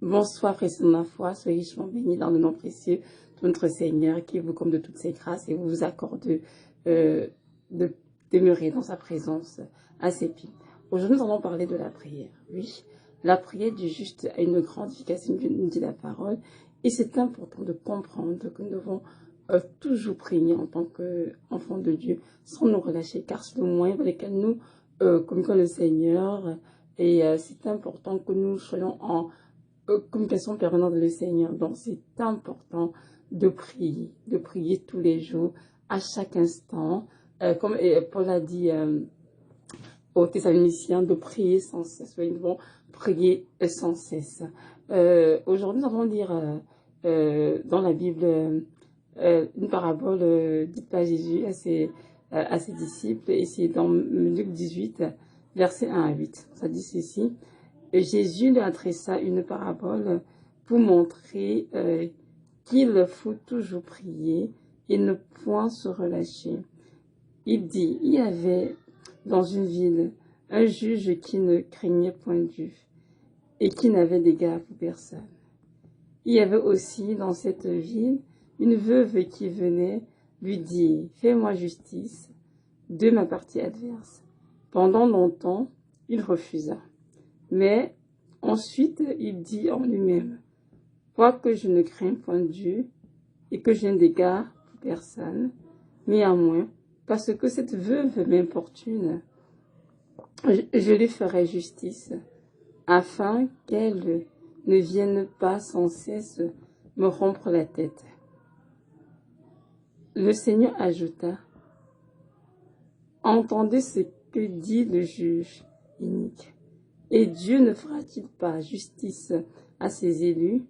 Bonsoir, frères de ma foi, soyez richement bénis dans le nom précieux de notre Seigneur qui vous comble de toutes ses grâces et vous accorde de demeurer dans sa présence à ses pieds. Aujourd'hui, nous allons parler de la prière. Oui, la prière du juste a une grande efficacité, nous dit la parole, et c'est important de comprendre que nous devons toujours prier en tant qu'enfants de Dieu sans nous relâcher, car c'est le moyen par lequel nous communiquons le Seigneur, et c'est important que nous soyons en communication permanente avec le Seigneur. Donc c'est important de prier tous les jours, à chaque instant, comme Paul a dit aux Thessaloniciens, de prier sans cesse. Nous devons prier sans cesse. Aujourd'hui, nous allons lire dans la Bible une parabole dite par Jésus à ses disciples, et c'est dans Luc 18, versets 1 à 8. Ça dit ceci: Jésus leur adressa une parabole pour montrer qu'il faut toujours prier et ne point se relâcher. Il dit: il y avait dans une ville un juge qui ne craignait point Dieu et qui n'avait d'égard pour personne. Il y avait aussi dans cette ville une veuve qui venait lui dire: fais-moi justice de ma partie adverse. Pendant longtemps, il refusa. Mais ensuite, il dit en lui-même: quoique je ne crains point Dieu et que je n'ai d'égard pour personne, néanmoins, parce que cette veuve m'importune, je lui ferai justice, afin qu'elle ne vienne pas sans cesse me rompre la tête. Le Seigneur ajouta: entendez ce que dit le juge inique. Et Dieu ne fera-t-il pas justice à ses élus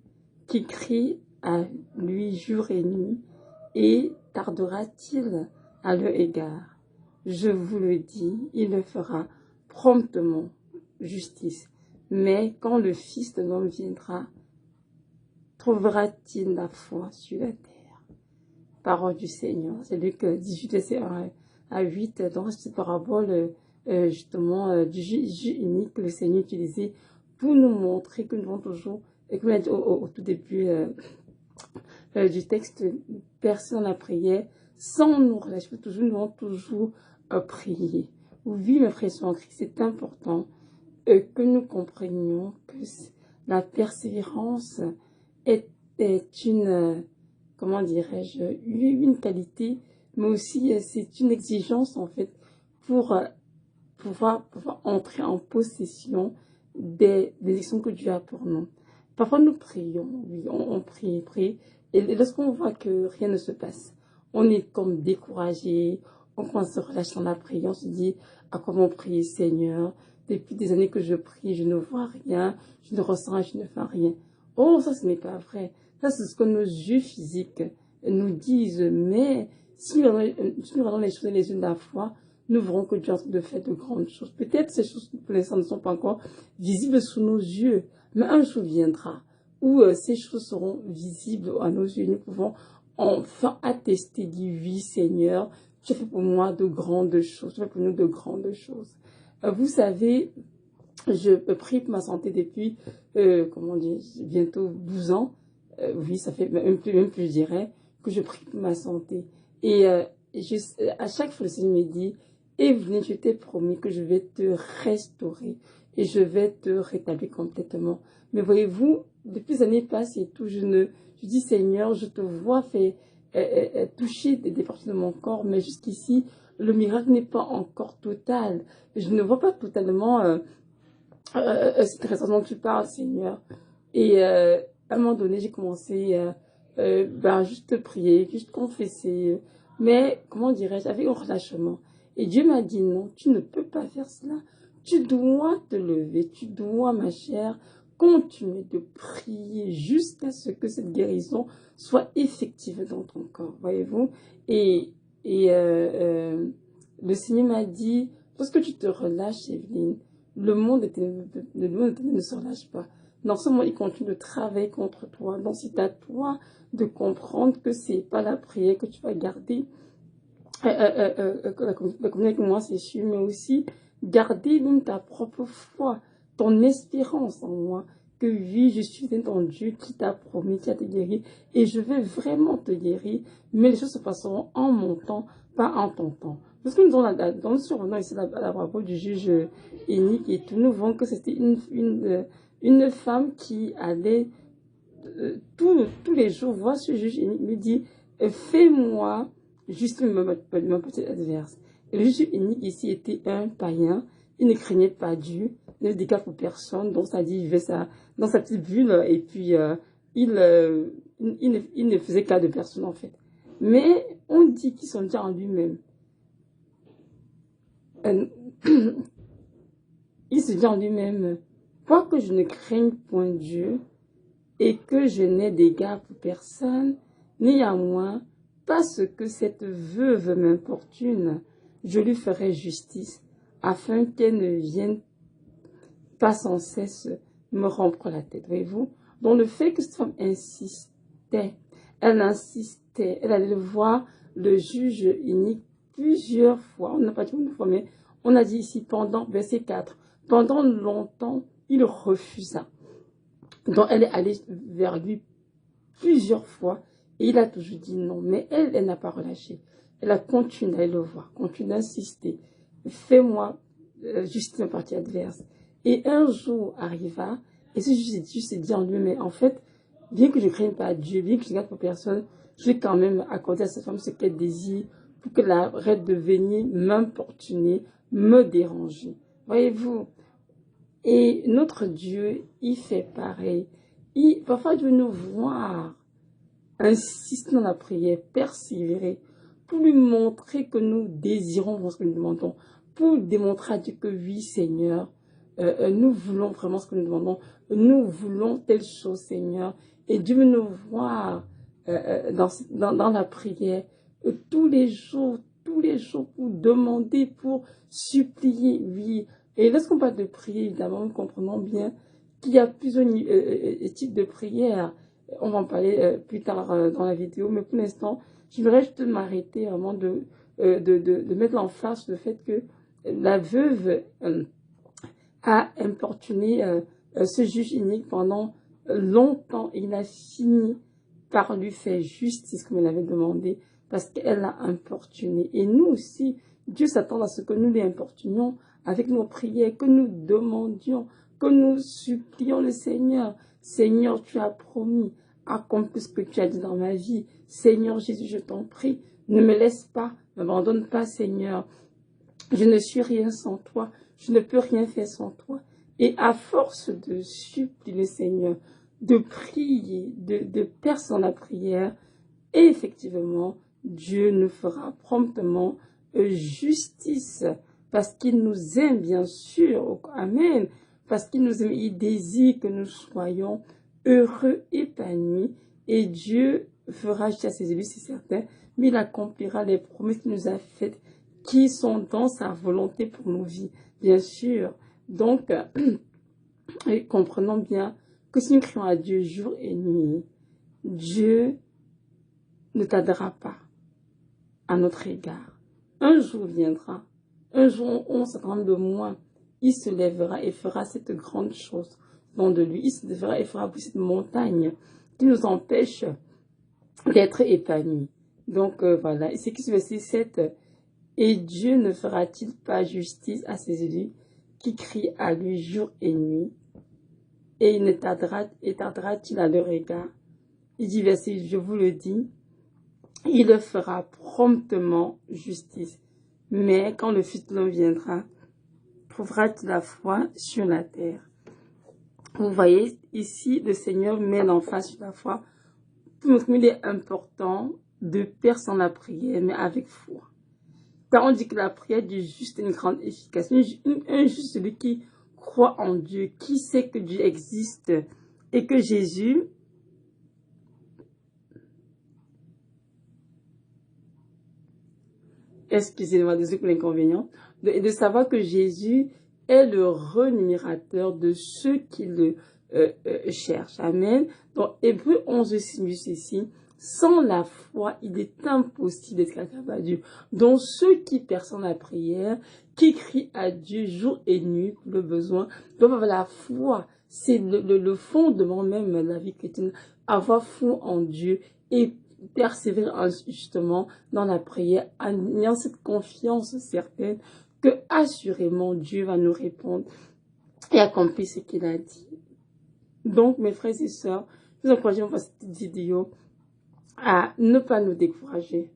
qui crient à lui jour et nuit, et tardera-t-il à leur égard? Je vous le dis, il le fera promptement justice. Mais quand le Fils de l'homme viendra, trouvera-t-il la foi sur la terre? Parole du Seigneur. C'est Luc 18, verset 1 à 8. Dans cette parabole, justement, du juge unique que le Seigneur utilisait pour nous montrer que nous devons toujours, et comme il a dit au tout début du texte, percer dans la prière sans nous relâcher. Nous devons toujours prier. Oui, mes frères en Christ, c'est important que nous comprenions que la persévérance est une, comment dirais-je, une qualité, mais aussi c'est une exigence en fait pour pouvoir entrer en possession des bénédictions que Dieu a pour nous. Parfois nous prions, oui, on prie, et lorsqu'on voit que rien ne se passe, on est comme découragé, on commence à se relâcher dans la prière, on se dit: à quoi m'en prier, Seigneur? Depuis des années que je prie, je ne vois rien, je ne ressens rien, je ne fais rien. Oh, ça ce n'est pas vrai. Ça c'est ce que nos yeux physiques nous disent, mais si nous regardons les choses les unes de la foi, nous verrons que Dieu est en train de faire de grandes choses. Peut-être ces choses pour l'instant ne sont pas encore visibles sous nos yeux, mais un jour viendra où ces choses seront visibles à nos yeux. Nous pouvons enfin attester, dire: oui, Seigneur, tu as fait pour moi de grandes choses, tu as fait pour nous de grandes choses. Vous savez, je prie pour ma santé depuis, comment dire, bientôt 12 ans. Oui, ça fait même plus, je dirais, que je prie pour ma santé. Et à chaque fois, le Seigneur me dit: Evelyne, je t'ai promis que je vais te restaurer et je vais te rétablir complètement. Mais voyez-vous, depuis les années passées et tout, je dis: Seigneur, je te vois faire toucher des parties de mon corps, mais jusqu'ici, le miracle n'est pas encore total. Je ne vois pas totalement cette raison dont tu parles, Seigneur. Et à un moment donné, j'ai commencé juste prier, juste confesser. Mais, comment dirais-je, avec un relâchement. Et Dieu m'a dit: non, tu ne peux pas faire cela. Tu dois te lever, tu dois, ma chère, continuer de prier jusqu'à ce que cette guérison soit effective dans ton corps, voyez-vous. Et le Seigneur m'a dit: lorsque tu te relâches, Evelyne, le monde ne se relâche pas. Non seulement il continue de travailler contre toi, donc c'est à toi de comprendre que c'est pas la prière que tu vas garder, la communion avec moi, c'est sûr, mais aussi garder même ta propre foi, ton espérance en moi, que oui, je suis ton Dieu qui t'a promis, qui a te guéri, et je vais vraiment te guérir, mais les choses se passeront en mon temps, pas en ton temps. Parce que nous survenons ici à la propos du juge inique et tout, nous voyons que c'était une femme qui allait tous les jours voir ce juge inique, lui dit, fais-moi juste mon petit adverse. Et le juge unique ici était un païen, il ne craignait pas Dieu, il ne déclare pour personne, donc ça dit, il vivait dans sa petite bulle, et puis il ne faisait cas de personne en fait. Mais on dit qu'il s'en dit en lui-même. Il se dit en lui-même, quoique je ne craigne point Dieu, et que je n'ai d'égard pour personne, néanmoins, parce que cette veuve m'importune, je lui ferai justice, afin qu'elle ne vienne pas sans cesse me rompre la tête. Voyez-vous? Donc le fait que cette femme insistait, elle allait voir le juge unique plusieurs fois, on n'a pas dit une fois, mais on a dit ici pendant, verset 4, pendant longtemps, il refusa. Donc elle est allée vers lui plusieurs fois et il a toujours dit non. Mais elle n'a pas relâché. Elle a continué à le voir, continué à insister. Fais-moi juste ma partie adverse. Et un jour arriva et ce Jésus s'est dit en lui, mais en fait, bien que je ne craigne pas Dieu, bien que je ne regarde pour personne, je vais quand même accorder à cette femme ce qu'elle désire pour qu'elle arrête de venir m'importuner, me déranger. Voyez-vous? Et notre Dieu, il fait pareil. Parfois, Dieu nous voir, insister dans la prière, persévérer, pour lui montrer que nous désirons ce que nous demandons, pour démontrer à Dieu que oui, Seigneur, nous voulons vraiment ce que nous demandons, nous voulons telle chose, Seigneur. Et Dieu veut nous voir dans la prière tous les jours, pour demander, pour supplier, oui. Et lorsqu'on parle de prière, évidemment, nous comprenons bien qu'il y a plusieurs types de prières. On va en parler plus tard dans la vidéo, mais pour l'instant, je voudrais juste m'arrêter vraiment de mettre l'emphase sur le fait que la veuve a importuné ce juge unique pendant longtemps et il a fini par lui faire justice comme elle avait demandé parce qu'elle l'a importuné. Et nous aussi, Dieu s'attend à ce que nous l'importunions avec nos prières, que nous demandions, que nous supplions le Seigneur. Seigneur, tu as promis, accomplis ce que tu as dit dans ma vie. Seigneur Jésus, je t'en prie, ne me laisse pas, ne m'abandonne pas, Seigneur. Je ne suis rien sans toi, je ne peux rien faire sans toi. Et à force de supplier le Seigneur, de prier, de percer dans la prière, et effectivement, Dieu nous fera promptement justice parce qu'il nous aime, bien sûr. Amen. Parce qu'il nous aime, il désire que nous soyons heureux, épanouis. Et Dieu fera justice à ses élus, c'est certain, mais il accomplira les promesses qu'il nous a faites, qui sont dans sa volonté pour nos vies, bien sûr. Donc, comprenons bien que si nous crions à Dieu jour et nuit, Dieu ne tardera pas à notre égard. Un jour viendra, un jour on s'attend de moins, il se lèvera et fera cette grande chose dans de lui. Il se lèvera et fera cette montagne qui nous empêche d'être épanouis. Donc voilà, et c'est qui ce verset 7, et Dieu ne fera-t-il pas justice à ses élus qui crient à lui jour et nuit, et il ne tardera-t-il à leur égard? Il dit verset, je vous le dis, il le fera promptement justice. Mais quand le Fils de l'homme viendra, trouvera-t-il la foi sur la terre? Vous voyez, ici, le Seigneur met l'emphase sur la foi pour montrer qu'il est important de percer dans la prière, mais avec foi. Car on dit que la prière du juste a une grande efficacité. Un juste, celui qui croit en Dieu, qui sait que Dieu existe et que Jésus excusez-moi, désolé pour l'inconvénient, et de savoir que Jésus est le renumérateur de ceux qui le cherchent. Amen. Donc, Hébreux 11, 6 ici, sans la foi, il est impossible d'être agréable à Dieu. Donc, ceux qui perçent la prière, qui crient à Dieu jour et nuit pour le besoin, doivent avoir la foi C'est le fondement même de la vie chrétienne. Avoir foi en Dieu et persévérer justement dans la prière, en ayant cette confiance certaine que assurément Dieu va nous répondre et accomplir ce qu'il a dit. Donc, mes frères et sœurs, je vous encourage dans cette vidéo à ne pas nous décourager.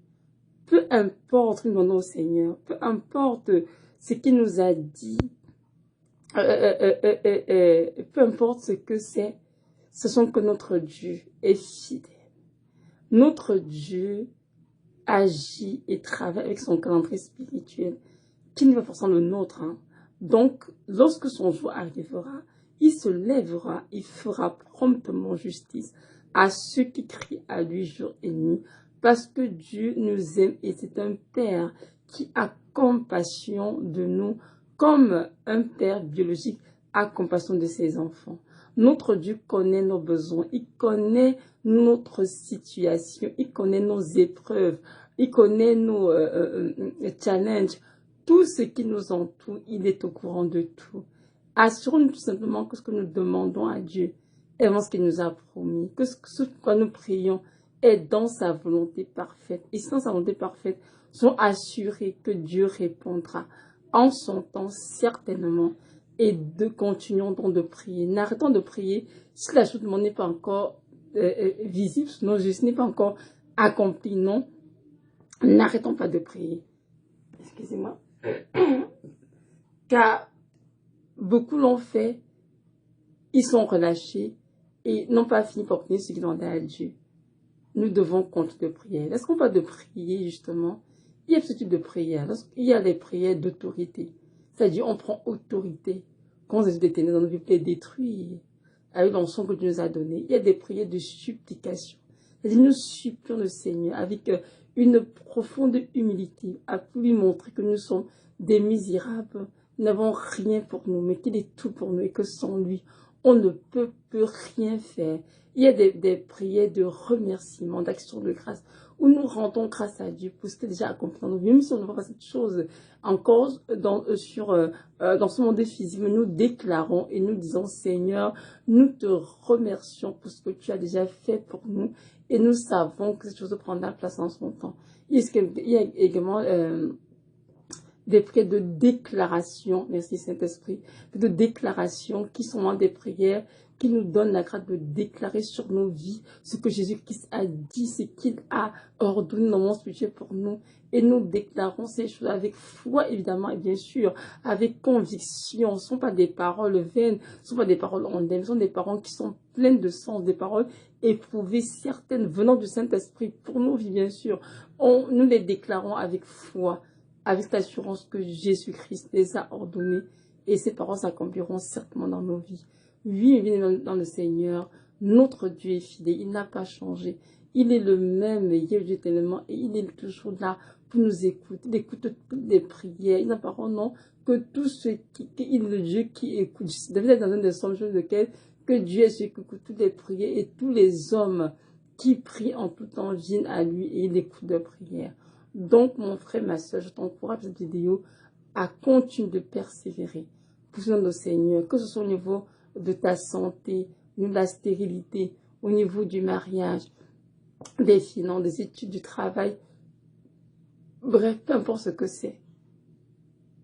Peu importe nous demandons au Seigneur, peu importe ce qu'il nous a dit, peu importe ce que c'est, sachant que notre Dieu est fidèle. Notre Dieu agit et travaille avec son calendrier spirituel, qui n'est pas forcément le nôtre. Hein. Donc, lorsque son jour arrivera, il se lèvera, il fera promptement justice à ceux qui crient à lui jour et nuit, parce que Dieu nous aime et c'est un Père qui a compassion de nous, comme un Père biologique a compassion de ses enfants. Notre Dieu connaît nos besoins, il connaît notre situation, il connaît nos épreuves, il connaît nos challenges, tout ce qui nous entoure, il est au courant de tout. Assurons-nous tout simplement que ce que nous demandons à Dieu est dans ce qu'il nous a promis, que ce que nous prions est dans sa volonté parfaite. Et si dans sa volonté parfaite, sont assurés que Dieu répondra en son temps certainement. Et continuons donc de prier. N'arrêtons de prier si la chose n'est pas encore visible, sinon ce n'est pas encore accompli. Non, n'arrêtons pas de prier. Excusez-moi. Car beaucoup l'ont fait, ils sont relâchés et n'ont pas fini par obtenir ce qu'ils demandaient à Dieu. Nous devons continuer de prier. Lorsqu'on parle de prier, justement, il y a ce type de prière. Il y a les prières d'autorité. C'est-à-dire, on prend autorité. Quand les des ténèbres dans nos vies peut détruire avec l'onction que Dieu nous a donné. Il y a des prières de supplication. C'est-à-dire, nous supplions le Seigneur avec une profonde humilité à lui montrer que nous sommes des misérables. Nous n'avons rien pour nous, mais qu'il est tout pour nous et que sans lui, on ne peut rien faire. Il y a des prières de remerciement, d'action de grâce, où nous rendons grâce à Dieu pour ce qui est déjà accompli dans nos vies. Même si on ne voit pas cette chose encore dans ce monde physique, mais nous déclarons et nous disons, Seigneur, nous te remercions pour ce que tu as déjà fait pour nous et nous savons que cette chose prendra place en son temps. Il y a également des prières de déclaration, merci Saint-Esprit, de déclaration qui sont vraiment des prières qui nous donnent la grâce de déclarer sur nos vies ce que Jésus-Christ a dit, ce qu'il a ordonné dans mon spirituel pour nous. Et nous déclarons ces choses avec foi, évidemment, et bien sûr, avec conviction. Ce ne sont pas des paroles vaines, ce ne sont pas des paroles ondines, ce sont des paroles qui sont pleines de sens, des paroles éprouvées, certaines, venant du Saint-Esprit pour nos vies, bien sûr. Nous les déclarons avec foi, avec cette assurance que Jésus-Christ les a ordonnées. Et ces paroles s'accompliront certainement dans nos vies. Oui, dans le Seigneur, notre Dieu est fidèle, il n'a pas changé. Il est le même hier, éternellement, et il est toujours là pour nous écouter. Il écoute toutes les prières. Il n'a pas non que tout ce il est le Dieu qui écoute. David est dans un des psaumes lequel que Dieu est celui qui écoute toutes les prières et tous les hommes qui prient en tout temps viennent à lui et il écoute leurs prières. Donc, mon frère, ma soeur, je t'encourage cette vidéo à continuer de persévérer pour le Seigneur, que ce soit au niveau de ta santé, de la stérilité, au niveau du mariage, des finances, des études, du travail. Bref, peu importe ce que c'est.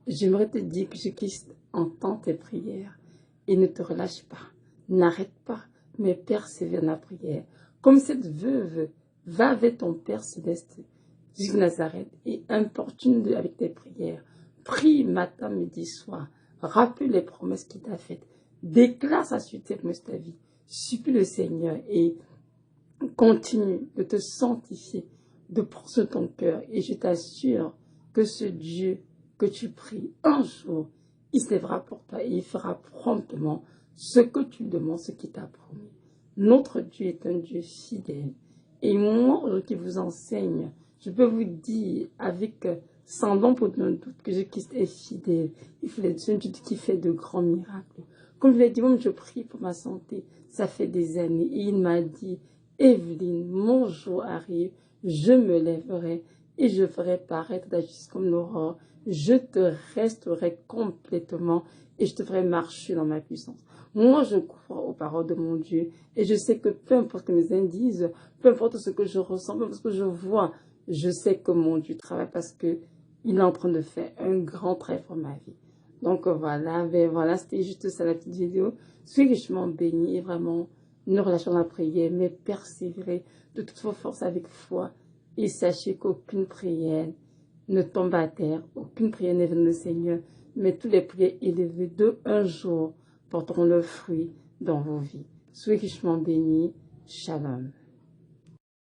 J'aimerais te dire que Jésus-Christ entend tes prières et ne te relâche pas. N'arrête pas, mais persévère dans la prière. Comme cette veuve, va avec ton Père céleste, Jésus de Nazareth, et importune avec tes prières. Prie matin, midi, soir. Rappelle les promesses qu'il t'a faites. Déclare sa suite de ta vie. Supplie le Seigneur et continue de te sanctifier, de prendre ton cœur. Et je t'assure que ce Dieu que tu pries, un jour, il se lèvera pour toi et il fera promptement ce que tu demandes, ce qu'il t'a promis. Notre Dieu est un Dieu fidèle. Et moi, qui vous enseigne, je peux vous dire avec sans l'ombre d'un doute que Jésus-Christ est fidèle. Il fait un Dieu qui fait de grands miracles. Comme je l'ai dit, moi, je prie pour ma santé. Ça fait des années. Et il m'a dit, Evelyne, mon jour arrive, je me lèverai et je ferai paraître ta justice comme l'aurore. Je te resterai complètement et je te ferai marcher dans ma puissance. Moi, je crois aux paroles de mon Dieu. Et je sais que peu importe que mes uns disent, peu importe ce que je ressens, peu importe ce que je vois, je sais que mon Dieu travaille parce que il est en train de faire un grand travail pour ma vie. Donc voilà, ben voilà, c'était juste ça la petite vidéo. Soyez richement bénis et vraiment ne relâchez dans la prière, mais persévérez de toutes vos forces avec foi. Et sachez qu'aucune prière ne tombe à terre, aucune prière n'est venue du Seigneur, mais toutes les prières élevées de un jour porteront le fruit dans vos vies. Soyez richement bénis. Shalom.